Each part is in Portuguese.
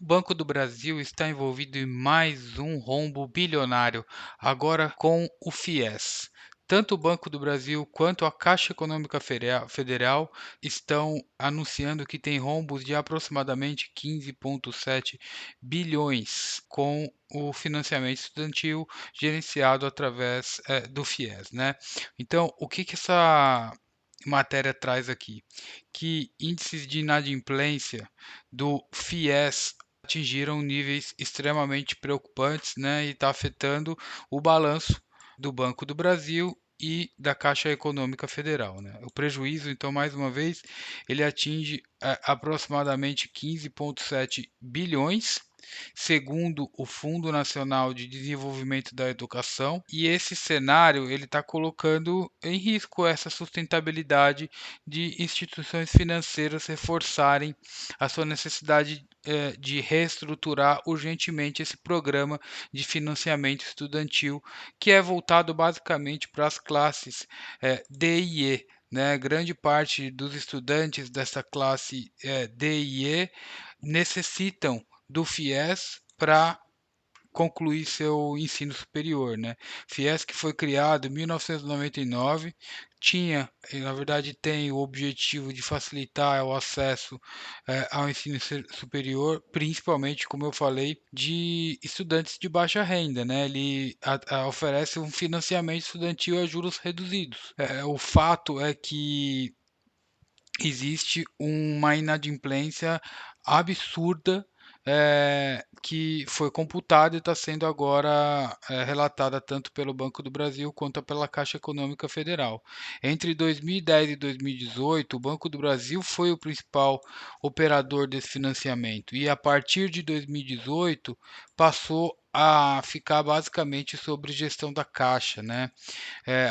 O Banco do Brasil está envolvido em mais um rombo bilionário, agora com o FIES. Tanto o Banco do Brasil quanto a Caixa Econômica Federal estão anunciando que tem rombos de aproximadamente 15,7 bilhões com o financiamento estudantil gerenciado através do FIES, né? Então, o que essa matéria traz aqui? Que índices de inadimplência do FIES atingiram níveis extremamente preocupantes, né, e está afetando o balanço do Banco do Brasil e da Caixa Econômica Federal, né? O prejuízo, então, mais uma vez, ele atinge aproximadamente 15,7 bilhões, segundo o Fundo Nacional de Desenvolvimento da Educação, e esse cenário ele está colocando em risco essa sustentabilidade de instituições financeiras reforçarem a sua necessidade de reestruturar urgentemente esse programa de financiamento estudantil, que é voltado basicamente para as classes D e E. Né? Grande parte dos estudantes dessa classe D e E necessitam do FIES para concluir seu ensino superior, né? FIES que foi criado em 1999, tinha, na verdade, tem o objetivo de facilitar o acesso ao ensino superior, principalmente, como eu falei, de estudantes de baixa renda, né? Ele oferece um financiamento estudantil a juros reduzidos. O fato é que existe uma inadimplência absurda que foi computada e está sendo agora relatada tanto pelo Banco do Brasil quanto pela Caixa Econômica Federal. Entre 2010 e 2018, o Banco do Brasil foi o principal operador desse financiamento e a partir de 2018 passou a ficar basicamente sobre gestão da Caixa, né?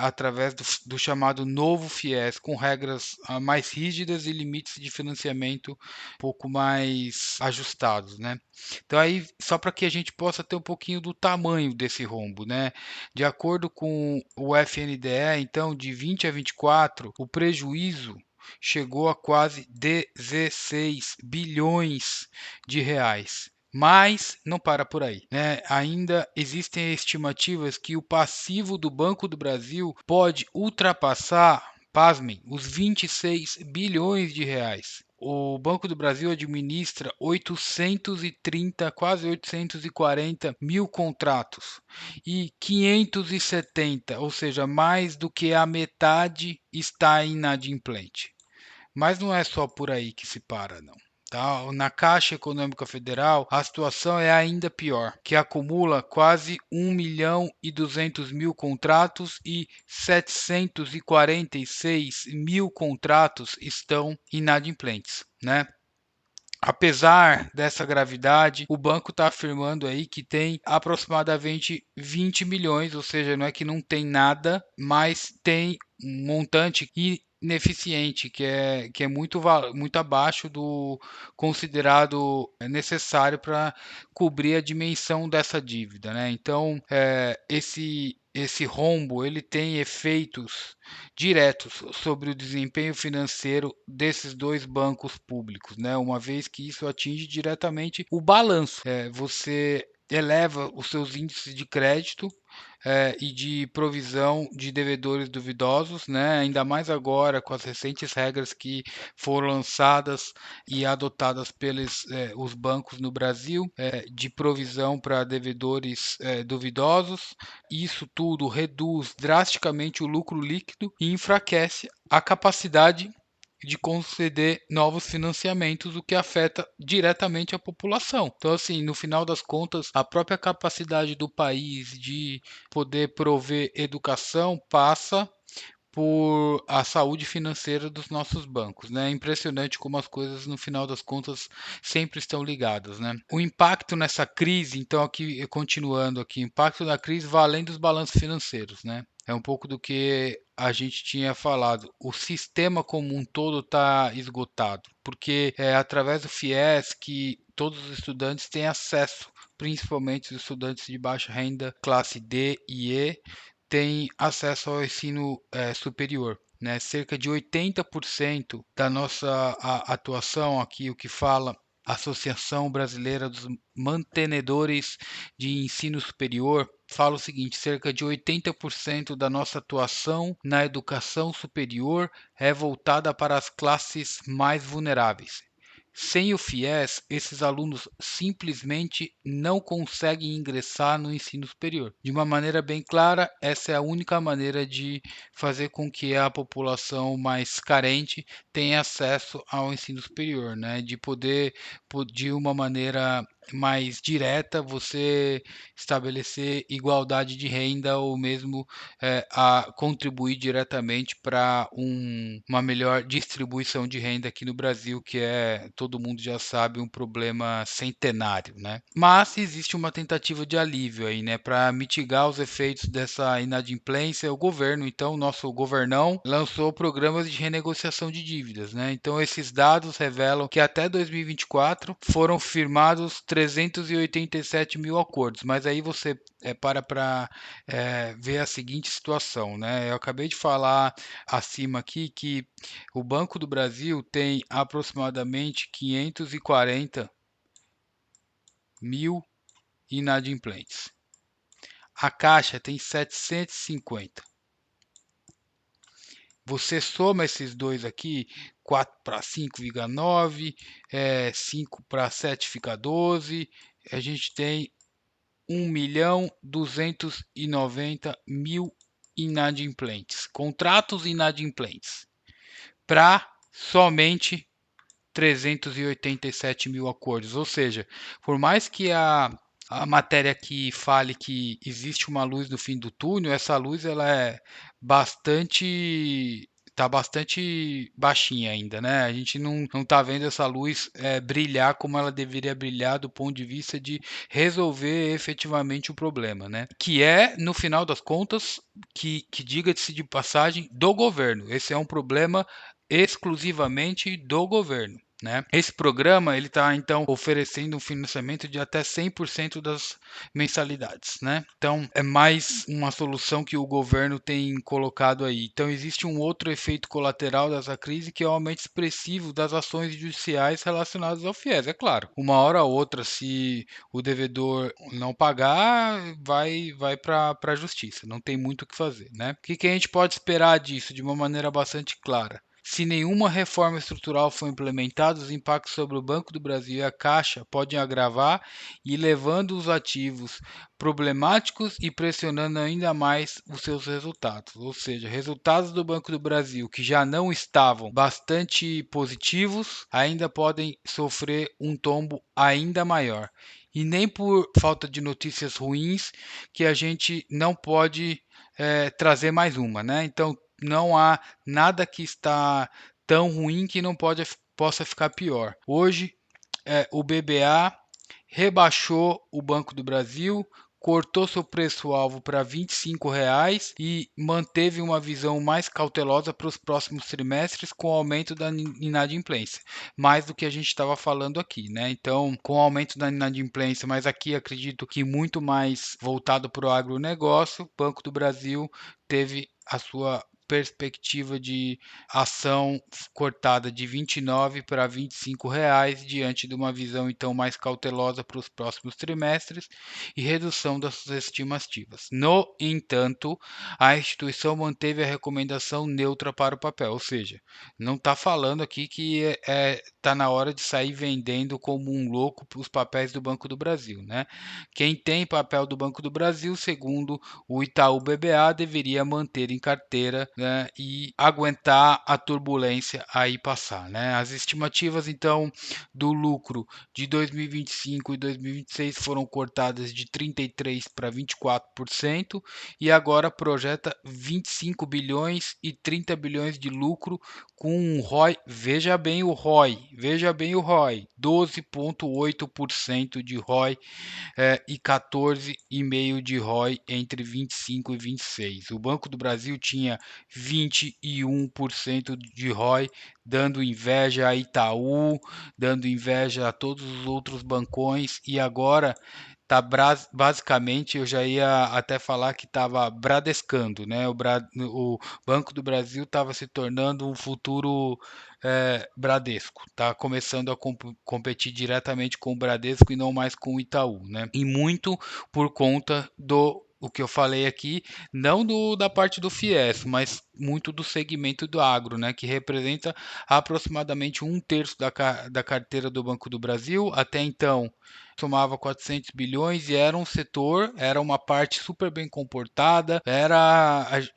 Através do chamado novo FIES, com regras mais rígidas e limites de financiamento um pouco mais ajustados, né? Então aí, só para que a gente possa ter um pouquinho do tamanho desse rombo, né? De acordo com o FNDE, então, de 20 a 24, o prejuízo chegou a quase 16 bilhões de reais. Mas não para por aí, né? Ainda existem estimativas que o passivo do Banco do Brasil pode ultrapassar, pasmem, os 26 bilhões de reais. O Banco do Brasil administra 830, quase 840 mil contratos e 570, ou seja, mais do que a metade está inadimplente. Mas não é só por aí que se para, não. Tá? Na Caixa Econômica Federal, a situação é ainda pior, que acumula quase 1.200.000 contratos e 746 mil contratos estão inadimplentes, né? Apesar dessa gravidade, o banco está afirmando aí que tem aproximadamente 20 milhões, ou seja, não é que não tem nada, mas tem um montante ineficiente, que é muito abaixo do considerado necessário para cobrir a dimensão dessa dívida, né? Então, esse rombo ele tem efeitos diretos sobre o desempenho financeiro desses dois bancos públicos, né? Uma vez que isso atinge diretamente o balanço. Você eleva os seus índices de crédito e de provisão de devedores duvidosos, né? Ainda mais agora com as recentes regras que foram lançadas e adotadas pelos os bancos no Brasil de provisão para devedores duvidosos. Isso tudo reduz drasticamente o lucro líquido e enfraquece a capacidade de conceder novos financiamentos, o que afeta diretamente a população. Então, assim, no final das contas, a própria capacidade do país de poder prover educação passa por a saúde financeira dos nossos bancos, né? É impressionante como as coisas, no final das contas, sempre estão ligadas, né? O impacto nessa crise, então, aqui continuando aqui, impacto da crise vai além dos balanços financeiros, né? É um pouco do que a gente tinha falado. O sistema como um todo está esgotado, porque é através do FIES que todos os estudantes têm acesso, principalmente os estudantes de baixa renda, classe D e E, têm acesso ao ensino superior. Né? Cerca de 80% da nossa atuação aqui, o que fala Associação Brasileira dos Mantenedores de Ensino Superior, fala o seguinte: cerca de 80% da nossa atuação na educação superior é voltada para as classes mais vulneráveis. Sem o FIES, esses alunos simplesmente não conseguem ingressar no ensino superior. De uma maneira bem clara, essa é a única maneira de fazer com que a população mais carente tenha acesso ao ensino superior, né? De poder, de uma maneira mais direta, você estabelecer igualdade de renda ou mesmo a contribuir diretamente para uma melhor distribuição de renda aqui no Brasil, que é, todo mundo já sabe, um problema centenário, né? Mas existe uma tentativa de alívio aí, né? Para mitigar os efeitos dessa inadimplência, o governo, então, o nosso governão, lançou programas de renegociação de dívidas, né? Então, esses dados revelam que até 2024 foram firmados 387 mil acordos, mas aí você para ver a seguinte situação, né? Eu acabei de falar acima aqui que o Banco do Brasil tem aproximadamente 540 mil inadimplentes. A Caixa tem 750. Você soma esses dois aqui, 4 para 5 fica 9, 5 para 7 fica 12, a gente tem 1.290.000 inadimplentes, contratos inadimplentes, para somente 387 mil acordos. Ou seja, por mais que a matéria aqui fale que existe uma luz no fim do túnel, essa luz ela é bastante tá bastante baixinha ainda, né? A gente não está vendo essa luz brilhar como ela deveria brilhar do ponto de vista de resolver efetivamente o problema, né? Que é, no final das contas, que diga-se de passagem, do governo. Esse é um problema exclusivamente do governo. Né? Esse programa ele está então oferecendo um financiamento de até 100% das mensalidades, né? Então é mais uma solução que o governo tem colocado aí. Então existe um outro efeito colateral dessa crise que é o aumento expressivo das ações judiciais relacionadas ao FIES. É claro, uma hora ou outra, se o devedor não pagar, vai para a justiça. Não tem muito o que fazer, né? O que a gente pode esperar disso de uma maneira bastante clara? Se nenhuma reforma estrutural for implementada, os impactos sobre o Banco do Brasil e a Caixa podem agravar e levando os ativos problemáticos e pressionando ainda mais os seus resultados. Ou seja, resultados do Banco do Brasil que já não estavam bastante positivos, ainda podem sofrer um tombo ainda maior. E nem por falta de notícias ruins que a gente não pode trazer mais uma, né? Então não há nada que está tão ruim que não possa ficar pior. Hoje, o BBA rebaixou o Banco do Brasil, cortou seu preço-alvo para R$ 25 e manteve uma visão mais cautelosa para os próximos trimestres com o aumento da inadimplência, mais do que a gente estava falando aqui, né? Então, com o aumento da inadimplência, mas aqui acredito que muito mais voltado para o agronegócio, o Banco do Brasil teve a sua perspectiva de ação cortada de 29 para R$ 25 diante de uma visão então mais cautelosa para os próximos trimestres e redução das estimativas. No entanto, a instituição manteve a recomendação neutra para o papel, ou seja, não está falando aqui que está na hora de sair vendendo como um louco os papéis do Banco do Brasil, né? Quem tem papel do Banco do Brasil, segundo o Itaú BBA, deveria manter em carteira, né, e aguentar a turbulência aí passar, né? As estimativas então do lucro de 2025 e 2026 foram cortadas de 33 para 24% e agora projeta 25 bilhões e 30 bilhões de lucro com um ROI, veja bem o ROI, 12,8% de ROI e 14,5% de ROI entre 25 e 26. O Banco do Brasil tinha 21% de ROI, dando inveja a Itaú, dando inveja a todos os outros bancões, e agora tá basicamente, eu já ia até falar que estava bradescando, né? O Banco do Brasil estava se tornando um futuro Bradesco, tá começando a competir diretamente com o Bradesco e não mais com o Itaú, né? E muito por conta do o que eu falei aqui, não da parte do FIES, mas muito do segmento do agro, né, que representa aproximadamente um terço da carteira do Banco do Brasil. Até então, somava 400 bilhões e era um setor, era uma parte super bem comportada.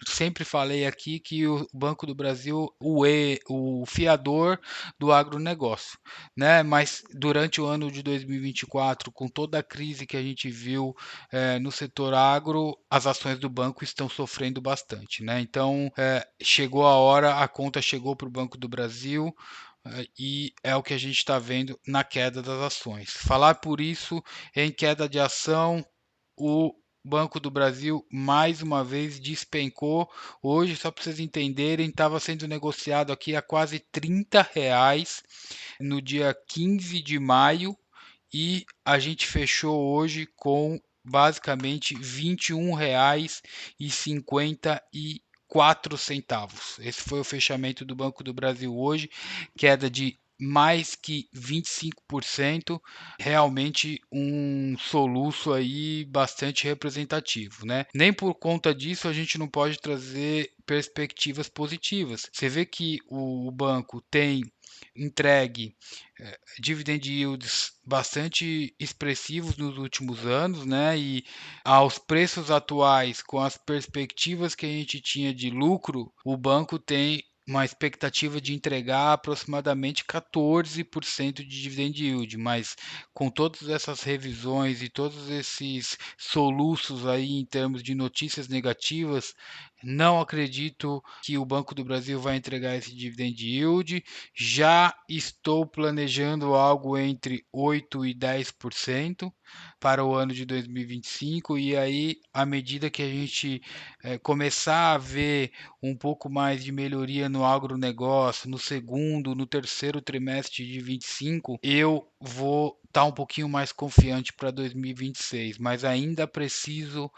Sempre falei aqui que o Banco do Brasil, o fiador do agronegócio, né? Mas durante o ano de 2024, com toda a crise que a gente viu no setor agro, as ações do banco estão sofrendo bastante, né? Então, chegou a hora, a conta chegou para o Banco do Brasil, e é o que a gente está vendo na queda das ações. Falar por isso em queda de ação, o Banco do Brasil mais uma vez despencou. Hoje, só para vocês entenderem, estava sendo negociado aqui a quase R$ 30 no dia 15 de maio e a gente fechou hoje com basicamente R$ 21,54. Esse foi o fechamento do Banco do Brasil hoje, queda de mais que 25%, realmente um soluço aí bastante representativo, né? Nem por conta disso a gente não pode trazer perspectivas positivas. Você vê que o banco tem entregue dividend yields bastante expressivos nos últimos anos, né? E aos preços atuais, com as perspectivas que a gente tinha de lucro, o banco tem uma expectativa de entregar aproximadamente 14% de dividend yield, mas com todas essas revisões e todos esses soluços aí em termos de notícias negativas, não acredito que o Banco do Brasil vai entregar esse dividend yield. Já estou planejando algo entre 8 e 10% para o ano de 2025, e aí, à medida que a gente começar a ver um pouco mais de melhoria no agronegócio, no segundo, no terceiro trimestre de 25, eu vou estar um pouquinho mais confiante para 2026, mas ainda preciso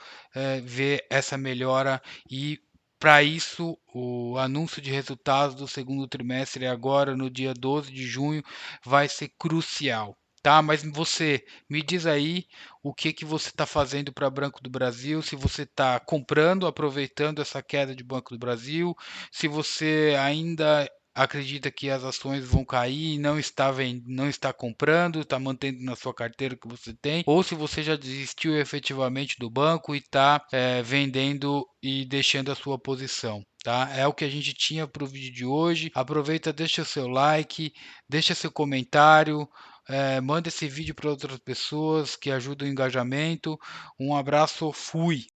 ver essa melhora e para isso, o anúncio de resultados do segundo trimestre, agora no dia 12 de junho, vai ser crucial. Tá, mas você me diz aí o que que você está fazendo para Banco do Brasil, se você está comprando, aproveitando essa queda de Banco do Brasil, se você ainda acredita que as ações vão cair e não está comprando, está mantendo na sua carteira que você tem, ou se você já desistiu efetivamente do banco e está vendendo e deixando a sua posição. Tá? É o que a gente tinha para o vídeo de hoje. Aproveita, deixa o seu like, deixa seu comentário, manda esse vídeo para outras pessoas que ajudam o engajamento. Um abraço, fui!